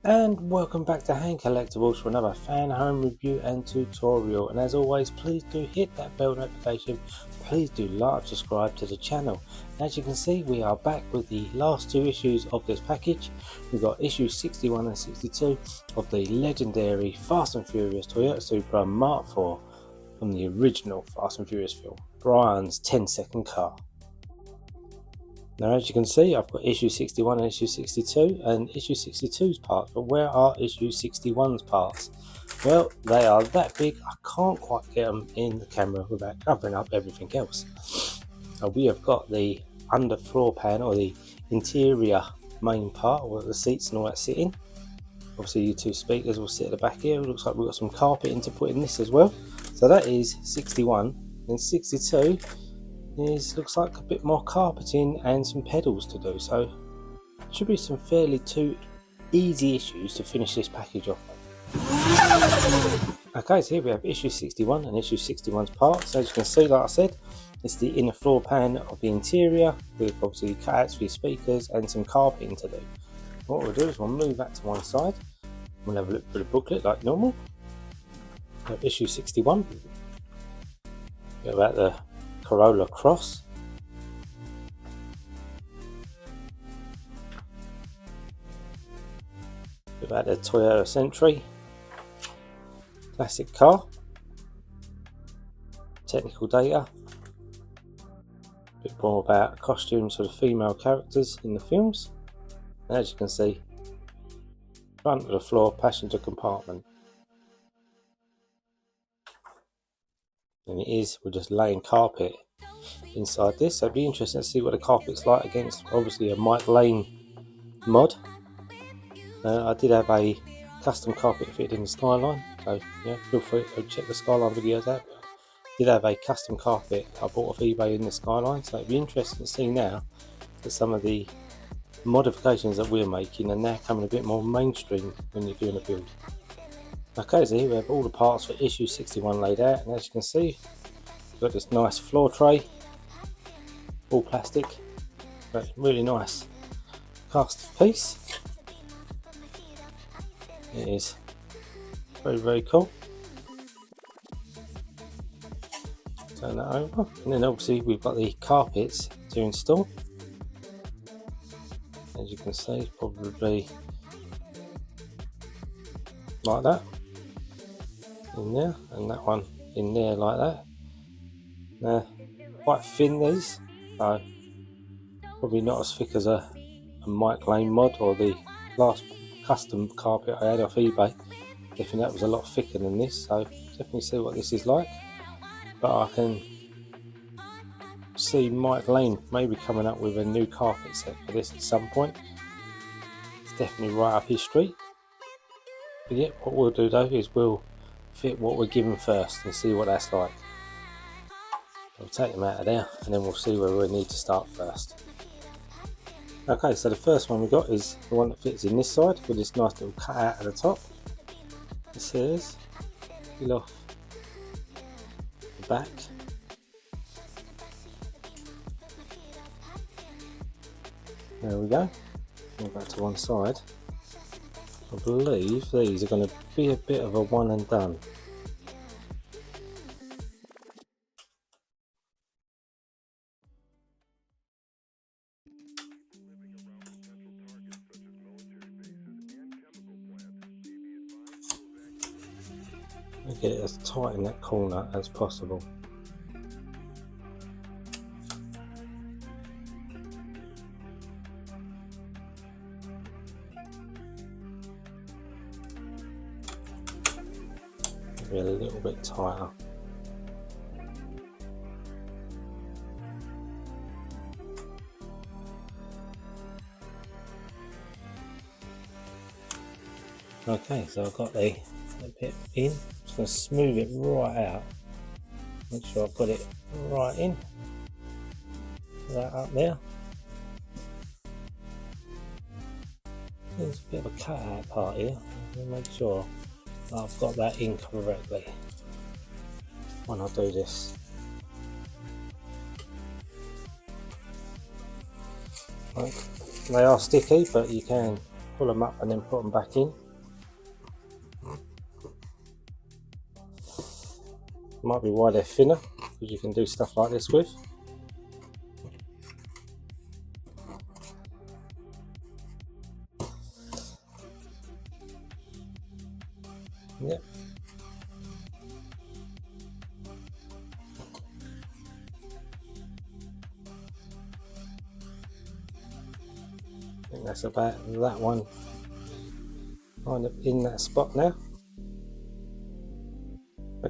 And welcome back to Hand Collectibles for another Fanhome review and tutorial. And as always, please do hit that bell notification. Please do like and subscribe to the channel. As you can see, we are back with the last two issues of this package. We've got issues 61 and 62 of the legendary Fast and Furious Toyota Supra Mark IV from the original Fast and Furious film, Brian's 10-second car. Now, as you can see, I've got issue 61 and issue 62 and issue 62's parts, but where are issue 61's parts? Well, they are that big, I can't quite get them in the camera without covering up everything else. So we have got the underfloor pan, or the interior main part, where the seats and all that sit in. Obviously your two speakers will sit at the back here. It looks like we've got some carpeting to put in this as well. So that is 61, and 62 looks like a bit more carpeting and some pedals to do, so should be some fairly two easy issues to finish this package off with. Okay, so here we have issue 61 and issue 61's parts. As you can see, like I said, it's the inner floor pan of the interior with obviously cutouts for your speakers and some carpeting to do. What we'll do is we'll move that to one side. We'll have a look through the booklet like normal. We have issue 61 about the Corolla Cross. About the Toyota Century. Classic car. Technical data. A bit more about costumes for the female characters in the films. And as you can see, front of the floor passenger compartment. And we're just laying carpet inside this, so it'd be interesting to see what the carpet's like against obviously a Mike Lane mod. I did have a custom carpet fitted in the Skyline, so yeah, feel free to check the Skyline videos out. I did have a custom carpet I bought off eBay in the Skyline, so it'd be interesting to see now that some of the modifications that we're making are now coming a bit more mainstream when you're doing a build. Okay, so here we have all the parts for issue 61 laid out, and as you can see, we've got this nice floor tray, all plastic, but really nice cast piece. It is very cool. Turn that over, and then obviously we've got the carpets to install. As you can see, probably like that in there, and that one in there like that. Now, quite thin these, so probably not as thick as a Mike Lane mod or the last custom carpet I had off eBay. Definitely that was a lot thicker than this, so definitely see what this is like. But I can see Mike Lane maybe coming up with a new carpet set for this at some point. It's definitely right up his street. But yeah, what we'll do though is we'll fit what we're given first and see what that's like. We'll take them out of there and then we'll see where we need to start first. Okay, so the first one we got is the one that fits in this side with this nice little cutout at the top. This here's peel off the back. There we go. Move that to one side. I believe these are going to be a bit of a one and done. Get it as tight in that corner as possible. Maybe a little bit tighter. Okay, so I've got the bit in. Just going to smooth it right out. Make sure I've got it right in. That up there. There's a bit of a cutout part here. I'll make sure I've got that in correctly when I do this. Right. They are sticky, but you can pull them up and then put them back in. Might be why they're thinner, because you can do stuff like this with. Yep. I think that's about that one kind of in that spot now.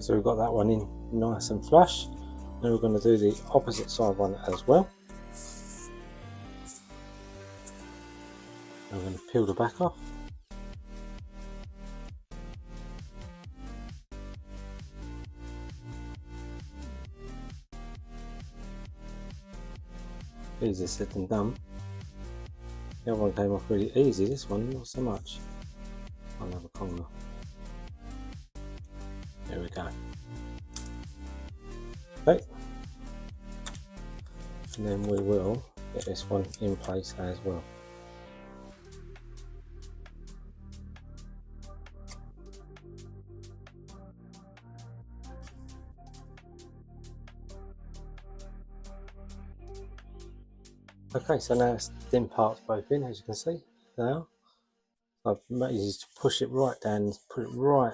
So we've got that one in nice and flush. Now we're going to do the opposite side one as well. I'm going to peel the back off. Easier said than done. The other one came off really easy, this one not so much. Another corner. There we go. Okay. And then we will get this one in place as well. Okay, so now it's thin parts both in, as you can see. Now I've managed to push it right down, put it right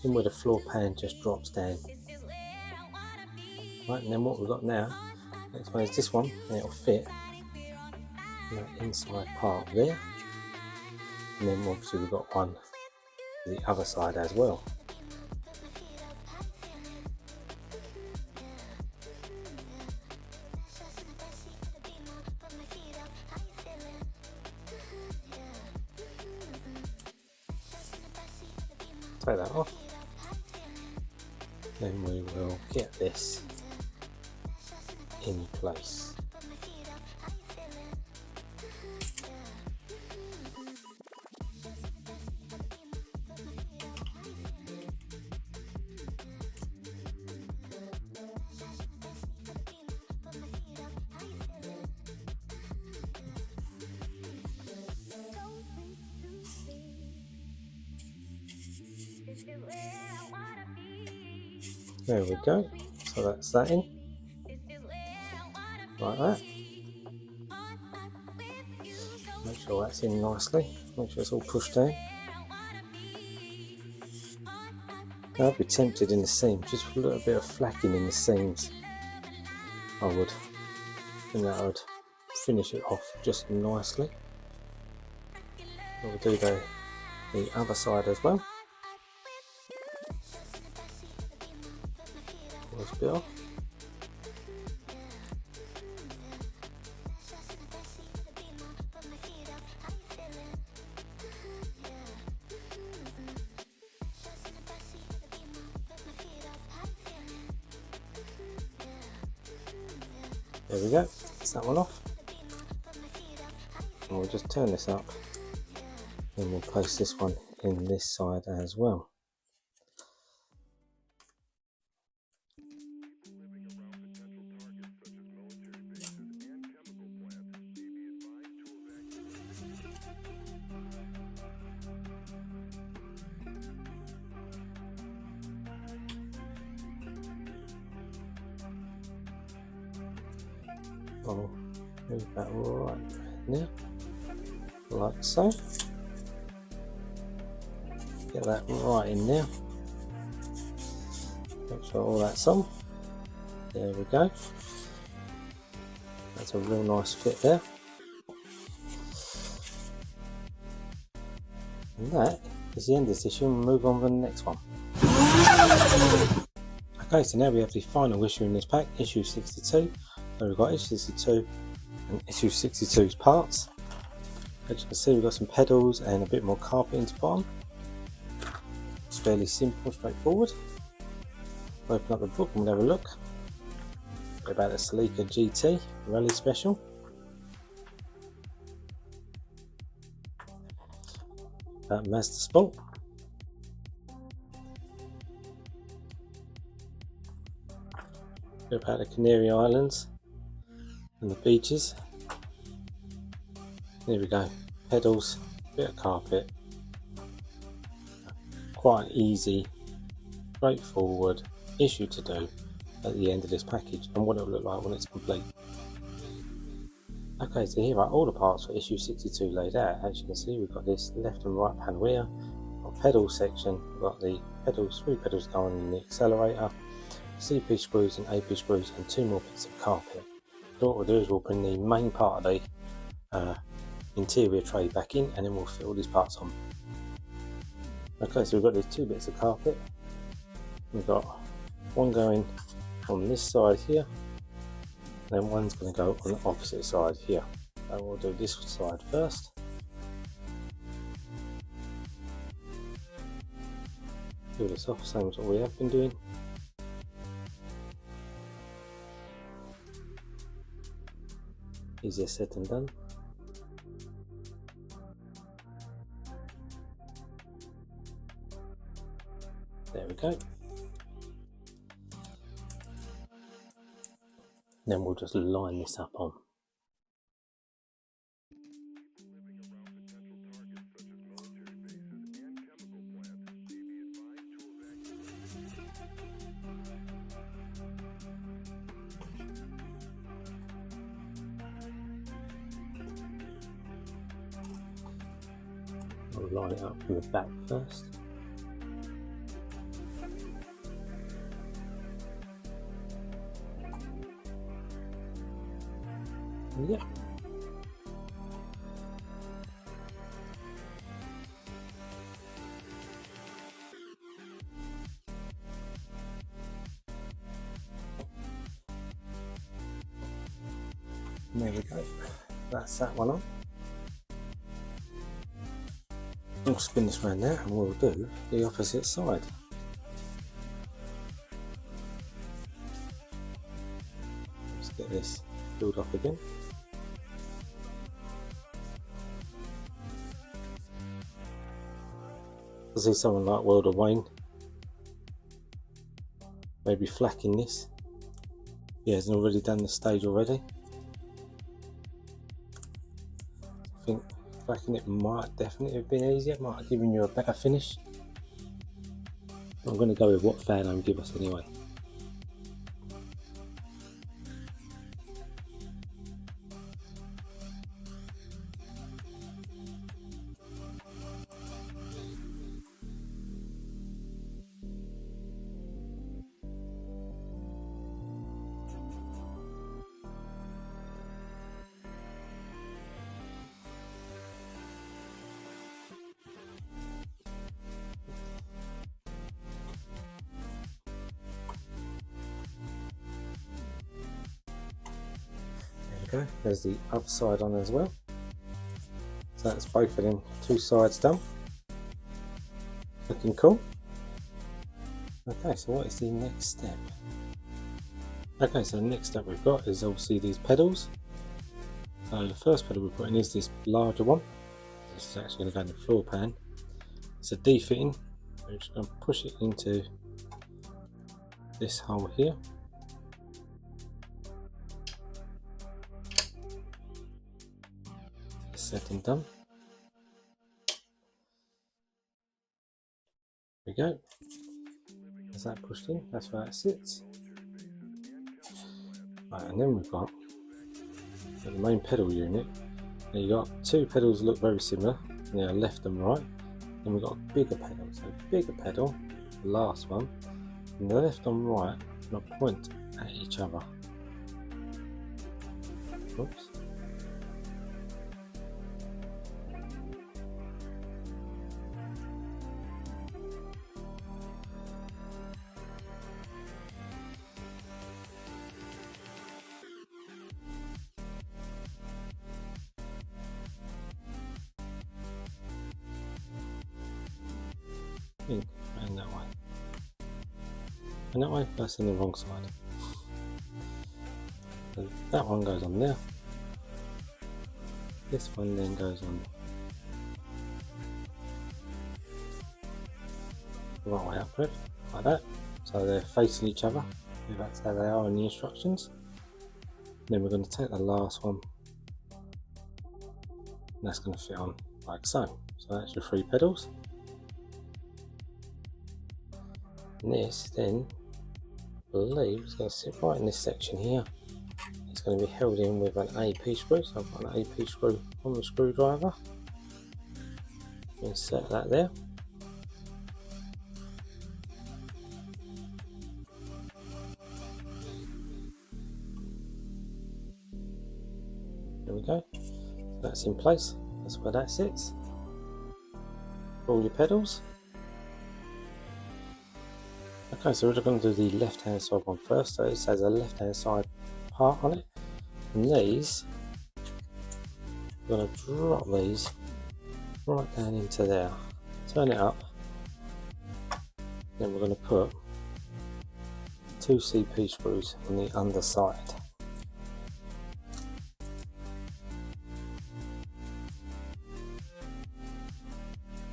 in where the floor pan just drops down. Right, and then what we've got now, next one is this one, and it'll fit in that inside part there. And then obviously we've got one to the other side as well. Take that off. Then we will get this in place. There we go, so that's that in, like that. Make sure that's in nicely, make sure it's all pushed down. Now I'd be tempted in the seam, just a little bit of flacking in the seams. I would, and that would finish it off just nicely. We'll do the other side as well. This bit off. There we go, that's that one off. And we'll just turn this up and we'll place this one in this side as well. I'll move that right now, like so. Get that right in there. Make sure all that's on. There we go. That's a real nice fit there. And that is the end of this issue, and we'll move on to the next one. Okay, so now we have the final issue in this pack, issue 62. So we've got issue 62 and issue 62's parts. As you can see, we've got some pedals and a bit more carpeting to put on. It's fairly simple, straightforward. We'll open up the book and we'll have a look about the Celica GT Rally Special. About Mazda Sport. About the Canary Islands and the beaches. There we go, pedals bit of carpet, quite an easy, straightforward issue to do at the end of this package and what it will look like when it's complete. Okay, so here are all the parts for issue 62 laid out. As you can see, we've got this left and right panel here, got pedal section, we've got the pedals, 3 pedals going in the accelerator, CP screws and AP screws, and 2 more bits of carpet. So what we'll do is we'll bring the main part of the interior tray back in, and then we'll fit all these parts on. Okay, so we've got these 2 bits of carpet. We've got one going on this side here, then one's going to go on the opposite side here. And we'll do this side first. Do this off, same as what we have been doing. Easier said than done. There we go. Then we'll just line this up on. I'll line it up from the back first. Yeah. There we go. That's that one on. We'll spin this round now and we'll do the opposite side. Let's get this filled up again. I see someone like World of Wayne maybe flacking this. He hasn't already done this stage already. I think flacking it might definitely have been easier, might have given you a better finish. I'm going to go with what Fanhome give us anyway. Okay, there's the other side on as well. So that's both of them 2 sides done. Looking cool. Okay, so what is the next step? Okay, so the next step we've got is obviously these pedals. So the first pedal we're putting is this larger one. This is actually going to go in the floor pan. It's a D-fitting. We're just going to push it into this hole here. Set and done. There we go. Is that pushed in? That's where it sits. Right, and then we've got the main pedal unit. Now you've got 2 pedals that look very similar, left and right. Then we've got a bigger pedal. So bigger pedal, the last one, and the left and right will point at each other. Oops. And that way. And that way, that's on the wrong side. So that one goes on there. This one then goes on the right way upward, like that. So they're facing each other. That's how they are in the instructions. Then we're going to take the last one, and that's going to fit on like so. So that's your 3 pedals. And this then, I believe, is going to sit right in this section here. It's going to be held in with an AP screw. So I've got an AP screw on the screwdriver. Insert that there. There we go. That's in place. That's where that sits. All your pedals. Okay, so we're going to do the left hand side one first. So it has a left hand side part on it. And these, we're going to drop these right down into there. Turn it up. Then we're going to put 2 CP screws on the underside.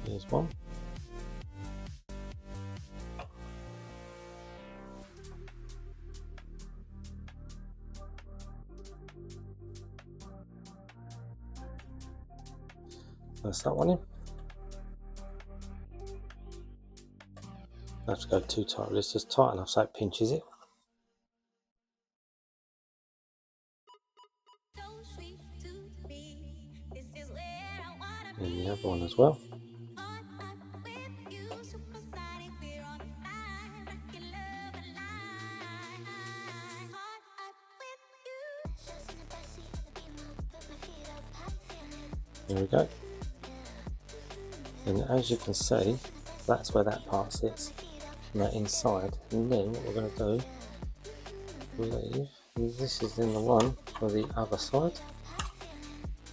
Here's one. That's that one in. I have to go too tight. It's just tight enough so it pinches it. And the other one as well. There we go. And as you can see, that's where that part sits, and that inside. And then what we're going to do, I believe, this is in the one for the other side.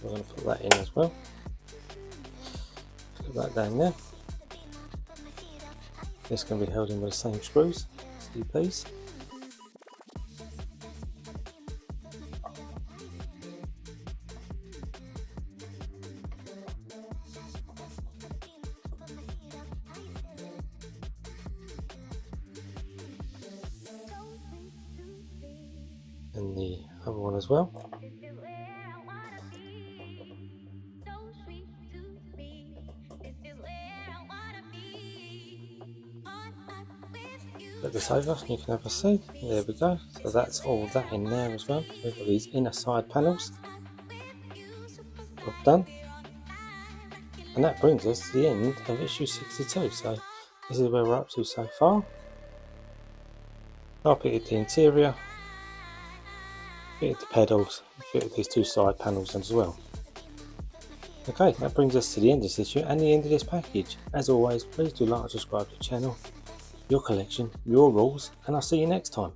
We're going to put that in as well. Put that down there. This can be held in with the same screws, CPs. And the other one as well. Put this over, you can have a see. There we go. So that's all that in there as well. So we've got these inner side panels. All done. And that brings us to the end of issue 62. So this is where we're up to so far. I fitted the interior, fitted the pedals, fitted these 2 side panels as well. Okay, that brings us to the end of this issue and the end of this package. As always, please do like and subscribe to the channel. Your collection, your rules, and I'll see you next time.